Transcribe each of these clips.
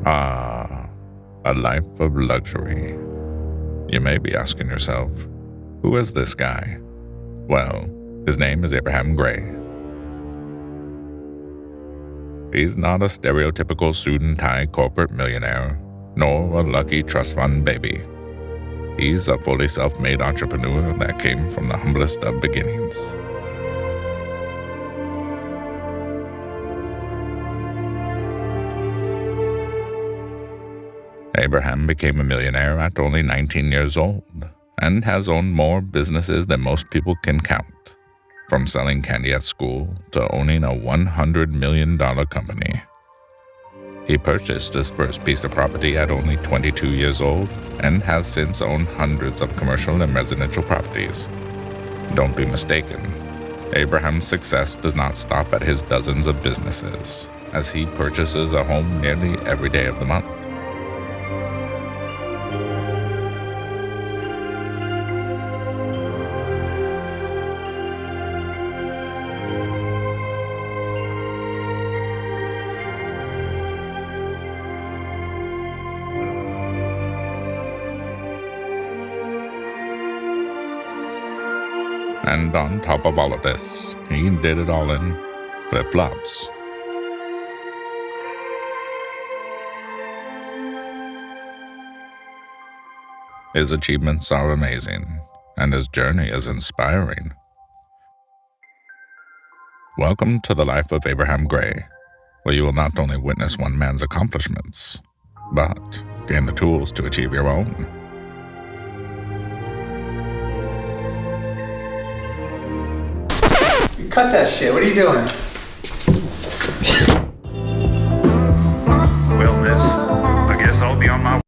Ah, a life of luxury. You may be asking yourself, who is this guy? Well, his name is Abraham Gray. He's not a stereotypical suit and tie corporate millionaire, nor a lucky trust fund baby. He's a fully self-made entrepreneur that came from the humblest of beginnings. Abraham became a millionaire at only 19 years old and has owned more businesses than most people can count, from selling candy at school to owning a $100 million company. He purchased his first piece of property at only 22 years old and has since owned hundreds of commercial and residential properties. Don't be mistaken, Abraham's success does not stop at his dozens of businesses, as he purchases a home nearly every day of the month. And on top of all of this, he did it all in flip-flops. His achievements are amazing, and his journey is inspiring. Welcome to the life of Abraham Gray, where you will not only witness one man's accomplishments, but gain the tools to achieve your own. Cut that shit. What are you doing? Well, miss, I guess I'll be on my way.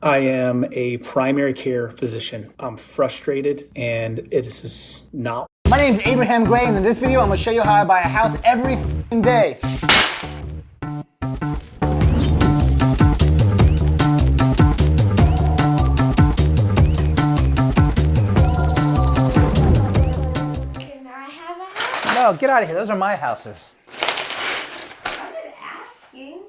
I am a primary care physician. I'm frustrated, and it is just not. My name's Abraham Gray, and in this video, I'm gonna show you how I buy a house every day. No, get out of here. Those are my houses. I'm just asking.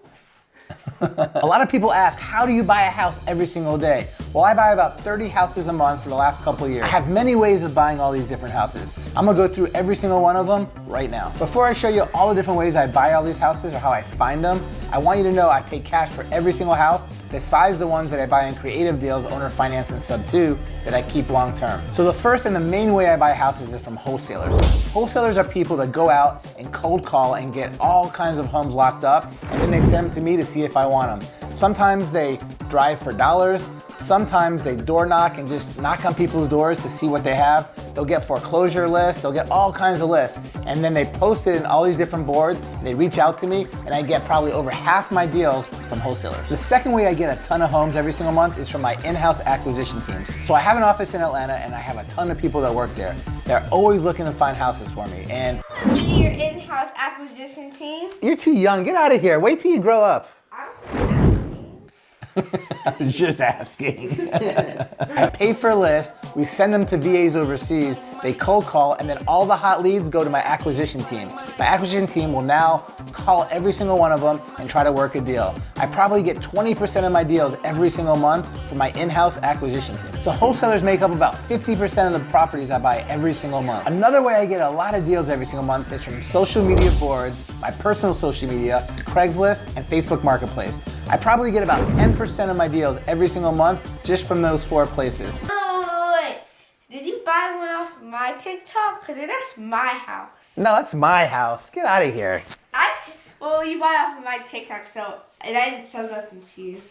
A lot of people ask, how do you buy a house every single day? Well, I buy about 30 houses a month for the last couple of years. I have many ways of buying all these different houses. I'm gonna go through every single one of them right now. Before I show you all the different ways I buy all these houses or how I find them, I want you to know I pay cash for every single house, besides the ones that I buy in creative deals, owner finance, and sub 2 that I keep long term. So the first and the main way I buy houses is from wholesalers. Wholesalers are people that go out and cold call and get all kinds of homes locked up, and then they send them to me to see if I want them. Sometimes they drive for dollars. Sometimes they door knock and just knock on people's doors to see what they have. They'll get foreclosure lists, they'll get all kinds of lists. And then they post it in all these different boards, and they reach out to me, and I get probably over half my deals from wholesalers. The second way I get a ton of homes every single month is from my in-house acquisition teams. So I have an office in Atlanta, and I have a ton of people that work there. They're always looking to find houses for me. And Your in-house acquisition team? you're too young, get out of here. Wait till you grow up. I'm just asking. I was just asking. I pay for a list, we send them to VAs overseas, they cold call, and then all the hot leads go to my acquisition team. My acquisition team will now call every single one of them and try to work a deal. I probably get 20% of my deals every single month from my in-house acquisition team. So wholesalers make up about 50% of the properties I buy every single month. Another way I get a lot of deals every single month is from social media boards, my personal social media, Craigslist, and Facebook Marketplace. I probably get about 10% of my deals every single month just from those 4 places. Oh, wait. Did you buy one off my TikTok? Because that's my house. No, that's my house. Get out of here. Well, you bought off of my TikTok, and I didn't sell nothing to you.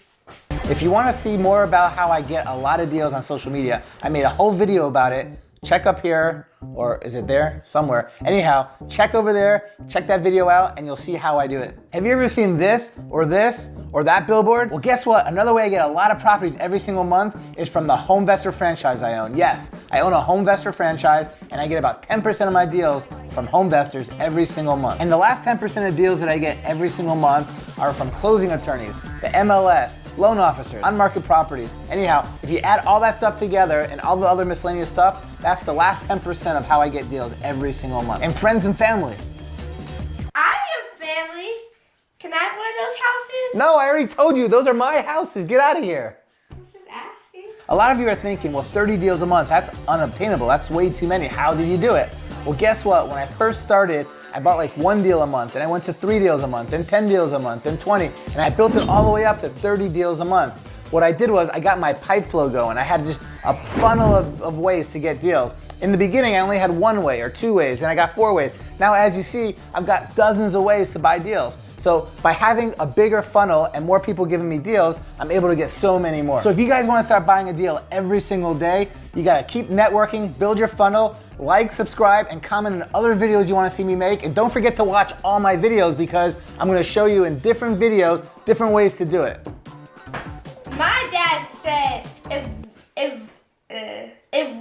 If you want to see more about how I get a lot of deals on social media, I made a whole video about it. Check up here or is it there? Somewhere. Anyhow, check over there, check that video out, and you'll see how I do it. Have you ever seen this or that billboard? Well, guess what? Another way I get a lot of properties every single month is from the HomeVestor franchise I own. Yes, I own a HomeVestor franchise, and I get about 10% of my deals from HomeVestors every single month. And the last 10% of deals that I get every single month are from closing attorneys, the MLS, loan officers, on-market properties. Anyhow, if you add all that stuff together and all the other miscellaneous stuff, that's the last 10% of how I get deals every single month. And friends and family. I'm your family. Can I have one of those houses? No, I already told you, those are my houses. Get out of here. I'm just asking. A lot of you are thinking, well, 30 deals a month, that's unobtainable. That's way too many. How did you do it? Well, guess what? When I first started, I bought like 1 deal a month, and I went to 3 deals a month, then 10 deals a month, then 20, and I built it all the way up to 30 deals a month. What I did was I got my pipe flow going. I had just a funnel of ways to get deals. In the beginning, I only had 1 way or 2 ways, then I got 4 ways. Now, as you see, I've got dozens of ways to buy deals. So by having a bigger funnel and more people giving me deals, I'm able to get so many more. So if you guys want to start buying a deal every single day, you got to keep networking, build your funnel, like, subscribe, and comment on other videos you want to see me make. And don't forget to watch all my videos because I'm going to show you in different videos, different ways to do it. My dad said if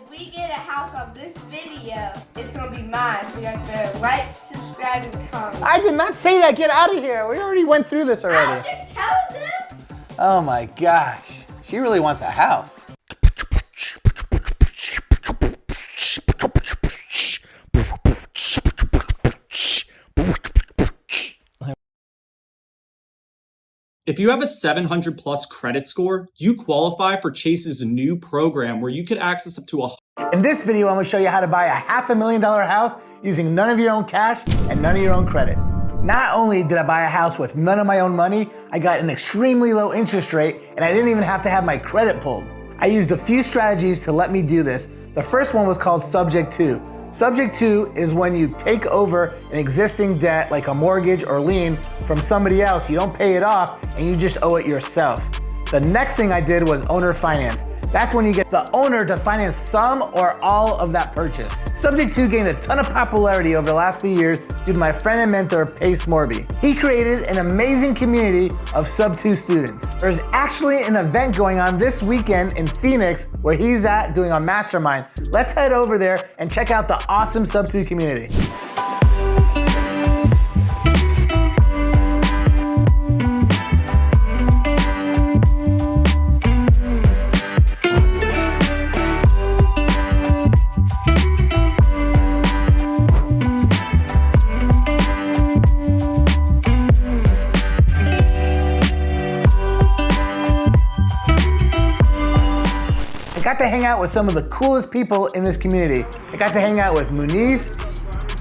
we get a house on this video, it's gonna be mine. So you have to like, subscribe, and comment. I did not say that. Get out of here. We already went through this I already. was just telling them. Oh my gosh. She really wants a house. If you have a 700 plus credit score, you qualify for Chase's new program where you could access up to In this video, I'm gonna show you how to buy a $500,000 house using none of your own cash and none of your own credit. Not only did I buy a house with none of my own money, I got an extremely low interest rate and I didn't even have to have my credit pulled. I used a few strategies to let me do this. The first one was called Subject To. Subject To is when you take over an existing debt like a mortgage or lien from somebody else, you don't pay it off and you just owe it yourself. The next thing I did was owner finance. That's when you get the owner to finance some or all of that purchase. Subject To gained a ton of popularity over the last few years due to my friend and mentor, Pace Morby. He created an amazing community of Sub2 students. There's actually an event going on this weekend in Phoenix where he's at doing a mastermind. Let's head over there and check out the awesome Sub2 community. I got to hang out with some of the coolest people in this community. I got to hang out with Munif,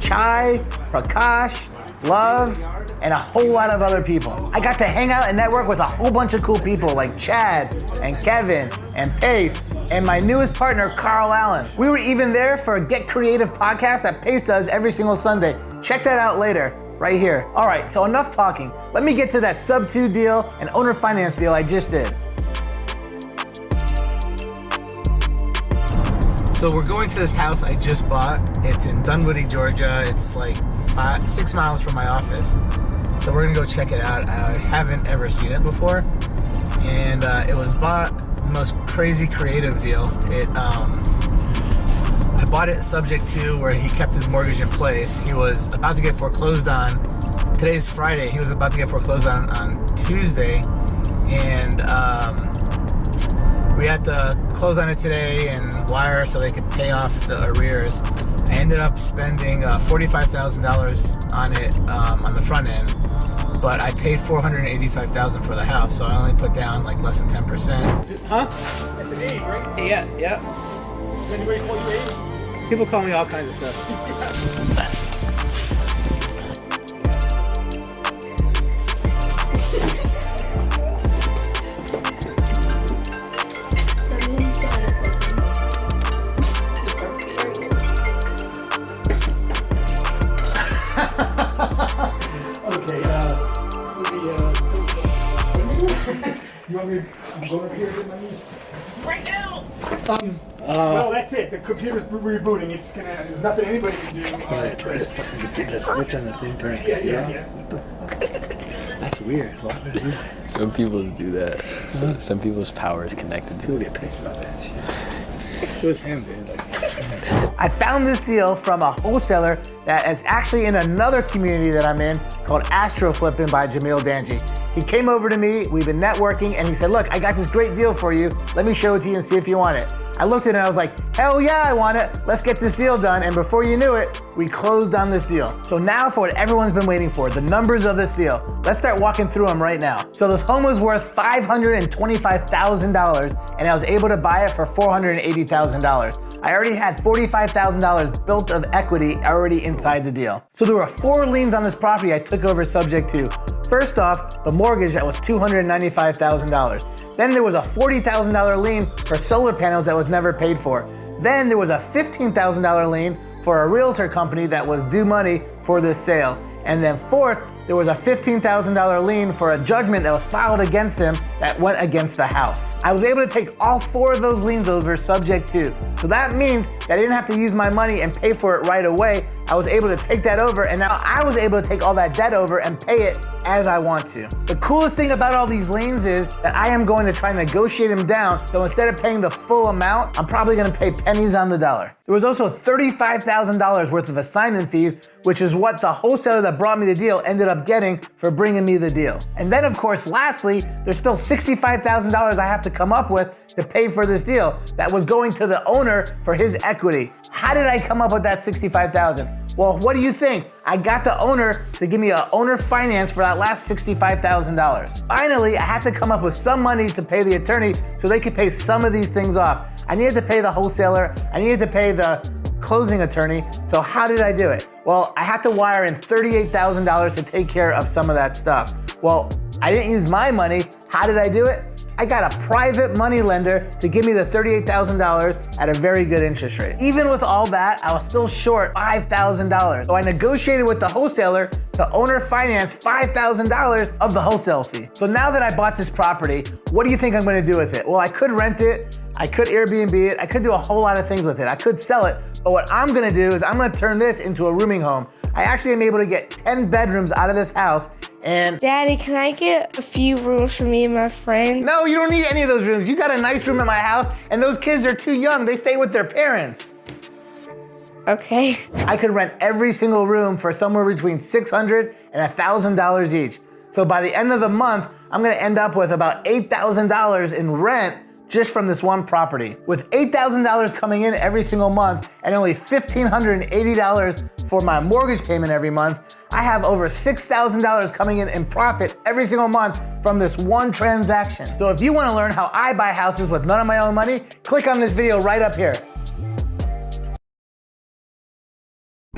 Chai, Prakash, Love, and a whole lot of other people. I got to hang out and network with a whole bunch of cool people like Chad and Kevin and Pace and my newest partner, Carl Allen. We were even there for a Get Creative podcast that Pace does every single Sunday. Check that out later, right here. All right, so enough talking. Let me get to that Sub2 deal and owner finance deal I just did. So we're going to this house I just bought. It's in Dunwoody, Georgia. It's like 6 miles from my office. So we're gonna go check it out. I haven't ever seen it before. And it was bought, the most crazy creative deal. I bought it subject to where he kept his mortgage in place. He was about to get foreclosed on. Today's Friday. He was about to get foreclosed on Tuesday. And we had to close on it today and wire so they could pay off the arrears. I ended up spending $45,000 on it on the front end, but I paid $485,000 for the house, so I only put down like less than 10%. Huh? That's an 8, right? Yeah. Does anybody call you 8? People call me all kinds of stuff. Okay, you want me to go up here and get my knees? Right now! Well, that's it. The computer's rebooting. It's gonna. There's nothing anybody can do. The switch on the thing turns the computer on. What the fuck? That's weird. Why would it do that? Some people do that. Some people's power is connected. People get pissed about that shit. It was him, dude. I found this deal from a wholesaler that is actually in another community that I'm in called Astro Flipping by Jamil Danji. He came over to me, we've been networking, and he said, look, I got this great deal for you. Let me show it to you and see if you want it. I looked at it and I was like, hell yeah, I want it. Let's get this deal done. And before you knew it, we closed on this deal. So now for what everyone's been waiting for, the numbers of this deal. Let's start walking through them right now. So this home was worth $525,000 and I was able to buy it for $480,000. I already had $45,000 built of equity already inside the deal. So there were 4 liens on this property I took over subject to. First off, the mortgage that was $295,000. Then there was a $40,000 lien for solar panels that was never paid for. Then there was a $15,000 lien for a realtor company that was due money for this sale. And then fourth, there was a $15,000 lien for a judgment that was filed against him that went against the house. I was able to take all 4 of those liens over subject to. So that means that I didn't have to use my money and pay for it right away. I was able to take that over, and now I was able to take all that debt over and pay it as I want to. The coolest thing about all these liens is that I am going to try and negotiate them down, so instead of paying the full amount, I'm probably gonna pay pennies on the dollar. There was also $35,000 worth of assignment fees, which is what the wholesaler that brought me the deal ended up getting for bringing me the deal. And then of course, lastly, there's still $65,000 I have to come up with to pay for this deal that was going to the owner for his equity. How did I come up with that $65,000? Well, what do you think? I got the owner to give me an owner finance for that last $65,000. Finally, I had to come up with some money to pay the attorney so they could pay some of these things off. I needed to pay the wholesaler, I needed to pay the closing attorney, so how did I do it? Well, I had to wire in $38,000 to take care of some of that stuff. Well, I didn't use my money. How did I do it? I got a private money lender to give me the $38,000 at a very good interest rate. Even with all that, I was still short $5,000. So I negotiated with the wholesaler to owner finance $5,000 of the wholesale fee. So now that I bought this property, what do you think I'm gonna do with it? Well, I could rent it, I could Airbnb it, I could do a whole lot of things with it. I could sell it, but what I'm gonna do is I'm gonna turn this into a rooming home. I actually am able to get 10 bedrooms out of this house. And Daddy, can I get a few rooms for me and my friend? no, you don't need any of those rooms. You got a nice room in my house, and those kids are too young. They stay with their parents. Okay. I could rent every single room for somewhere between $600 and $1,000 each. So by the end of the month, I'm gonna end up with about $8,000 in rent just from this one property. With $8,000 coming in every single month and only $1,580 for my mortgage payment every month, I have over $6,000 coming in profit every single month from this one transaction. So if you wanna learn how I buy houses with none of my own money, click on this video right up here.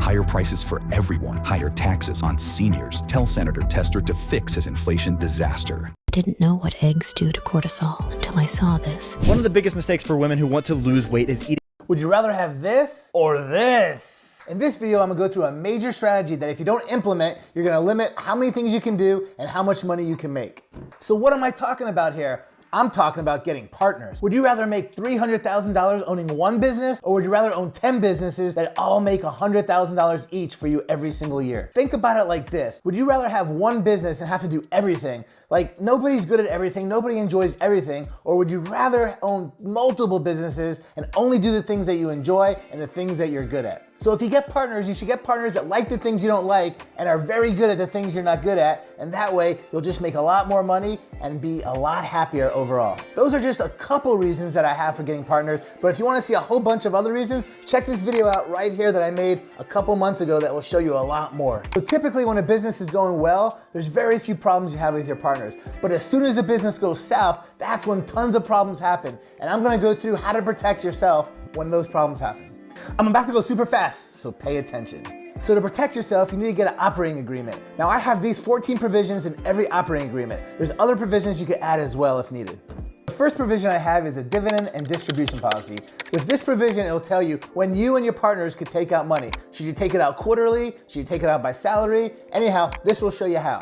Higher prices for everyone, higher taxes on seniors. Tell Senator Tester to fix his inflation disaster. I didn't know what eggs do to cortisol until I saw this. One of the biggest mistakes for women who want to lose weight is eating. Would you rather have this or this? In this video, I'm gonna go through a major strategy that if you don't implement, you're gonna limit how many things you can do and how much money you can make. So what am I talking about here? I'm talking about getting partners. Would you rather make $300,000 owning one business, or would you rather own 10 businesses that all make $100,000 each for you every single year? Think about it like this. Would you rather have one business and have to do everything? Like, nobody's good at everything, nobody enjoys everything, or would you rather own multiple businesses and only do the things that you enjoy and the things that you're good at? So if you get partners, you should get partners that like the things you don't like and are very good at the things you're not good at, and that way you'll just make a lot more money and be a lot happier overall. Those are just a couple reasons that I have for getting partners, but if you wanna see a whole bunch of other reasons, check this video out right here that I made a couple months ago that will show you a lot more. So typically when a business is going well, there's very few problems you have with your partners, but as soon as the business goes south, that's when tons of problems happen, and I'm gonna go through how to protect yourself when those problems happen. I'm about to go super fast, so pay attention. So to protect yourself, you need to get an operating agreement. Now I have these 14 provisions in every operating agreement. There's other provisions you can add as well if needed. The first provision I have is the dividend and distribution policy. With this provision, it'll tell you when you and your partners could take out money. Should you take it out quarterly? Should you take it out by salary? Anyhow, this will show you how.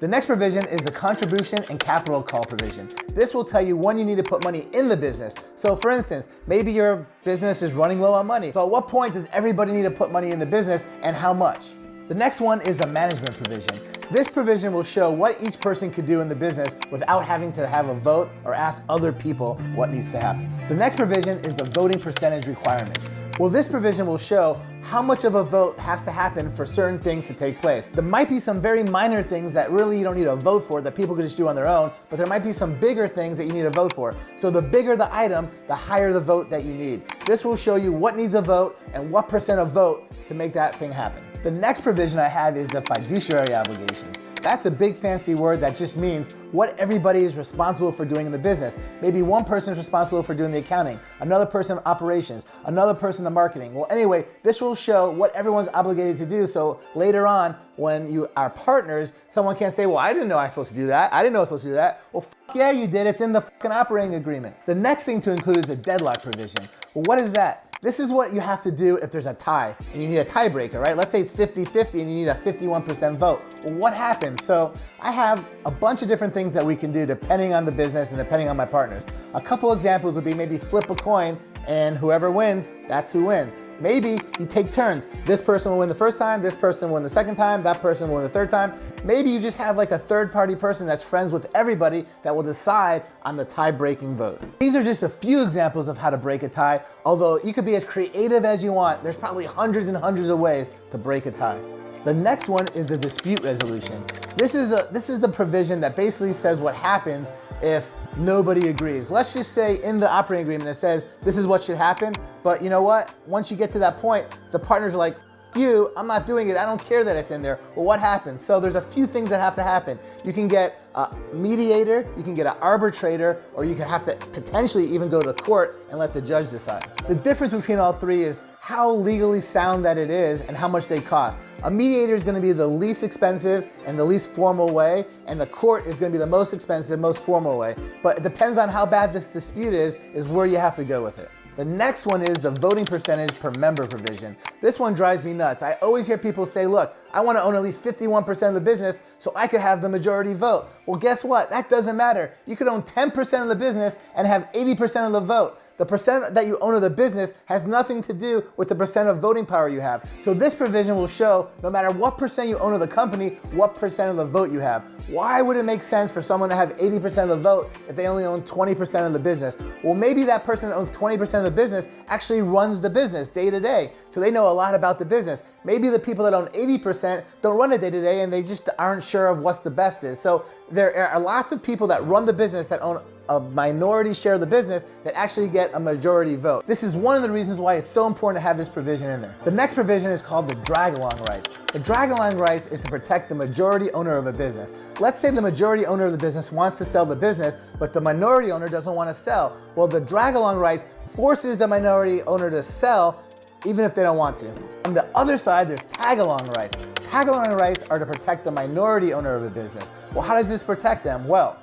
The next provision is the contribution and capital call provision. This will tell you when you need to put money in the business. So for instance, maybe your business is running low on money. So at what point does everybody need to put money in the business and how much? The next one is the management provision. This provision will show what each person could do in the business without having to have a vote or ask other people what needs to happen. The next provision is the voting percentage requirements. Well, this provision will show how much of a vote has to happen for certain things to take place. There might be some very minor things that really you don't need a vote for that people could just do on their own, but there might be some bigger things that you need a vote for. So the bigger the item, the higher the vote that you need. This will show you what needs a vote and what percent of vote to make that thing happen. The next provision I have is the fiduciary obligations. That's a big fancy word that just means what everybody is responsible for doing in the business. Maybe one person is responsible for doing the accounting, another person operations, another person the marketing. Well, anyway, this will show what everyone's obligated to do. So later on, when you are partners, someone can't say, well, I didn't know I was supposed to do that. I didn't know I was supposed to do that. Well, yeah, you did. It's in the fucking operating agreement. The next thing to include is the deadlock provision. Well, what is that? This is what you have to do if there's a tie and you need a tiebreaker, right? Let's say it's 50-50 and you need a 51% vote. Well, what happens? So I have a bunch of different things that we can do depending on the business and depending on my partners. A couple examples would be maybe flip a coin and whoever wins, that's who wins. Maybe you take turns. This person will win the first time, this person will win the second time, that person will win the third time. Maybe you just have like a third-party person that's friends with everybody that will decide on the tie-breaking vote. These are just a few examples of how to break a tie, although you could be as creative as you want. There's probably hundreds and hundreds of ways to break a tie. The next one is the dispute resolution. This is the provision that basically says what happens if nobody agrees. Let's just say in the operating agreement it says this is what should happen, but you know what? Once you get to that point, the partners are like, you, I'm not doing it, I don't care that it's in there. Well, what happens? So there's a few things that have to happen. You can get a mediator, you can get an arbitrator, or you can have to potentially even go to court and let the judge decide. The difference between all three is how legally sound that it is and how much they cost. A mediator is going to be the least expensive and the least formal way, and the court is going to be the most expensive, most formal way. But it depends on how bad this dispute is where you have to go with it. The next one is the voting percentage per member provision. This one drives me nuts. I always hear people say, look, I want to own at least 51% of the business so I could have the majority vote. Well, guess what? That doesn't matter. You could own 10% of the business and have 80% of the vote. The percent that you own of the business has nothing to do with the percent of voting power you have. So this provision will show no matter what percent you own of the company, what percent of the vote you have. Why would it make sense for someone to have 80% of the vote if they only own 20% of the business? Well, maybe that person that owns 20% of the business actually runs the business day to day. So they know a lot about the business. Maybe the people that own 80% don't run it day to day and they just aren't sure of what's the best is. So there are lots of people that run the business that own a minority share of the business that actually get a majority vote. This is one of the reasons why it's so important to have this provision in there. The next provision is called the drag-along rights. The drag-along rights is to protect the majority owner of a business. Let's say the majority owner of the business wants to sell the business, but the minority owner doesn't want to sell. Well, the drag-along rights forces the minority owner to sell even if they don't want to. On the other side, there's tag-along rights. Tag-along rights are to protect the minority owner of a business. Well, how does this protect them? Well,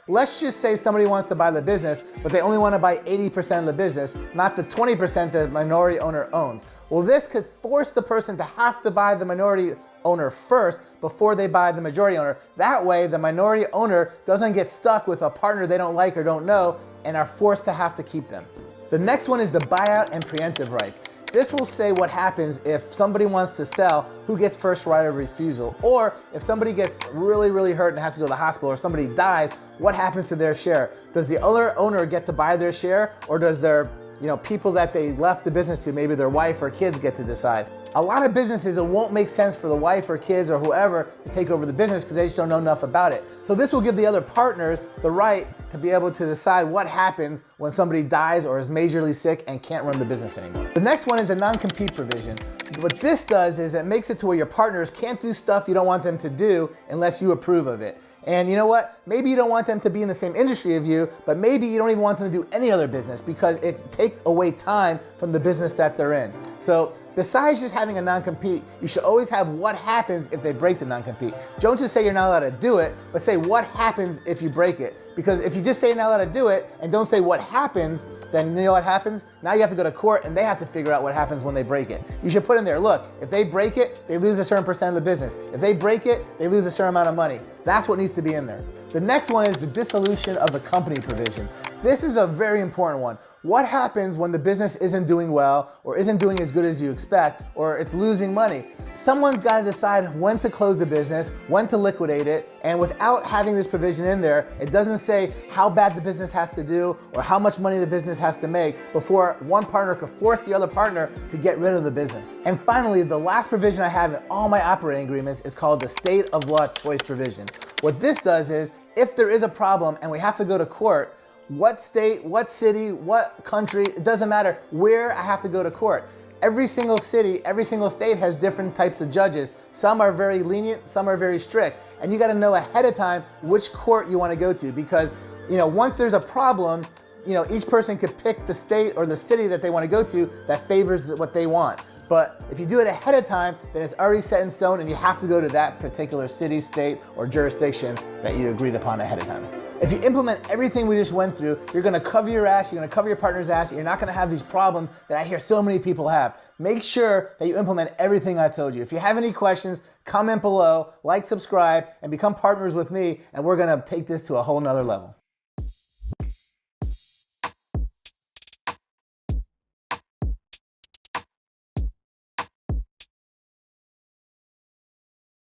let's just say somebody wants to buy the business, but they only want to buy 80% of the business, not the 20% the minority owner owns. Well, this could force the person to have to buy the minority owner first before they buy the majority owner. That way, the minority owner doesn't get stuck with a partner they don't like or don't know and are forced to have to keep them. The next one is the buyout and preemptive rights. This will say what happens if somebody wants to sell, who gets first right of refusal, or if somebody gets really, really hurt and has to go to the hospital, or somebody dies, what happens to their share? Does the other owner get to buy their share, or does their people that they left the business to, maybe their wife or kids, get to decide? A lot of businesses, it won't make sense for the wife or kids or whoever to take over the business because they just don't know enough about it. So this will give the other partners the right to be able to decide what happens when somebody dies or is majorly sick and can't run the business anymore. The next one is the non-compete provision. What this does is it makes it to where your partners can't do stuff you don't want them to do unless you approve of it. And you know what? Maybe you don't want them to be in the same industry as you, but maybe you don't even want them to do any other business because it takes away time from the business that they're in. So Besides just having a non-compete, you should always have what happens if they break the non-compete. Don't just say you're not allowed to do it, but say what happens if you break it. Because if you just say you're not allowed to do it and don't say what happens, then you know what happens? Now you have to go to court and they have to figure out what happens when they break it. You should put in there, look, if they break it, they lose a certain percent of the business. If they break it, they lose a certain amount of money. That's what needs to be in there. The next one is the dissolution of the company provision. This is a very important one. What happens when the business isn't doing well or isn't doing as good as you expect or it's losing money? Someone's got to decide when to close the business, when to liquidate it, and without having this provision in there, it doesn't say how bad the business has to do or how much money the business has to make before one partner could force the other partner to get rid of the business. And finally, the last provision I have in all my operating agreements is called the state of law choice provision. What this does is, if there is a problem and we have to go to court, what state, what city, what country, it doesn't matter where I have to go to court. Every single city, every single state has different types of judges. Some are very lenient, some are very strict. And you gotta know ahead of time which court you wanna go to because, once there's a problem, each person could pick the state or the city that they wanna go to that favors what they want. But if you do it ahead of time, then it's already set in stone and you have to go to that particular city, state, or jurisdiction that you agreed upon ahead of time. If you implement everything we just went through, you're gonna cover your ass, you're gonna cover your partner's ass, you're not gonna have these problems that I hear so many people have. Make sure that you implement everything I told you. If you have any questions, comment below, like, subscribe, and become partners with me, and we're gonna take this to a whole nother level.